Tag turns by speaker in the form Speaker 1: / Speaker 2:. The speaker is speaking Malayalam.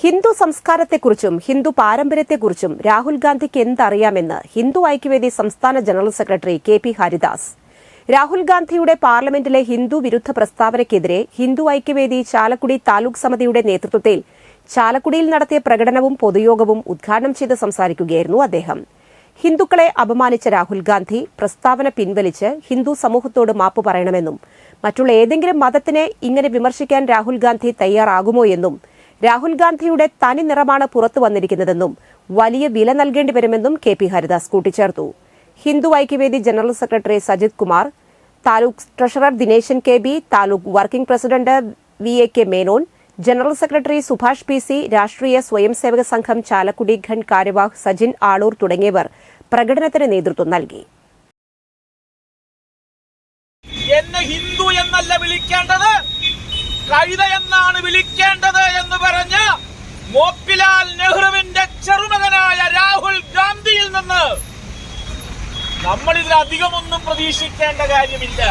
Speaker 1: ഹിന്ദു സംസ്കാരത്തെക്കുറിച്ചും ഹിന്ദു പാരമ്പര്യത്തെക്കുറിച്ചും രാഹുൽ ഗാന്ധിക്ക് എന്തറിയാമെന്ന് ഹിന്ദു ഐക്യവേദി സംസ്ഥാന general secretary K P. Haridas. Rahul ഗാന്ധിയുടെ പാർലമെന്റിലെ ഹിന്ദു വിരുദ്ധ പ്രസ്താവനയ്ക്കെതിരെ ഹിന്ദു ഐക്യവേദി ചാലക്കുടി താലൂക്ക് സമിതിയുടെ നേതൃത്വത്തിൽ ചാലക്കുടിയിൽ നടത്തിയ പ്രകടനവും പൊതുയോഗവും ഉദ്ഘാടനം ചെയ്ത് സംസാരിക്കുകയായിരുന്നു അദ്ദേഹം. ഹിന്ദുക്കളെ അപമാനിച്ച രാഹുൽ ഗാന്ധി പ്രസ്താവന പിൻവലിച്ച് ഹിന്ദു സമൂഹത്തോട് മാപ്പ് പറയണമെന്നും മറ്റുള്ള ഏതെങ്കിലും മതത്തിനെ ഇങ്ങനെ വിമർശിക്കാൻ രാഹുൽ ഗാന്ധി തയ്യാറാകുമോ എന്നും രാഹുൽ ഗാന്ധിയുടെ തനി നിറമാണ് പുറത്തു വന്നിരിക്കുന്നതെന്നും വലിയ വില നൽകേണ്ടി വരുമെന്നും കെ.പി. ഹരിദാസ് കൂട്ടിച്ചേർത്തു. Hindu Aikyavedi general secretary Sajith Kumar, taluk treasurer Dineshan K B., taluk working president V A K. Menon, general secretary Subhash P C., Rashtriya Swayamsevak സംഘം ചാലക്കുടി ഖണ്ഡ് കാര്യവാഹ് സജിൻ ആളൂർ തുടങ്ങിയവർ പ്രകടനത്തിന് നേതൃത്വം നൽകി.
Speaker 2: എന്നെ ഹിന്ദു എന്നല്ല വിളിക്കേണ്ടത്, കഴുത എന്നാണ് വിളിക്കേണ്ടത് എന്ന് പറഞ്ഞ മോത്തിലാൽ നെഹ്റുവിന്റെ ചെറുമകനായ രാഹുൽ ഗാന്ധിയിൽ നിന്ന് നമ്മളിതിലധികമൊന്നും പ്രതീക്ഷിക്കേണ്ട കാര്യമില്ല.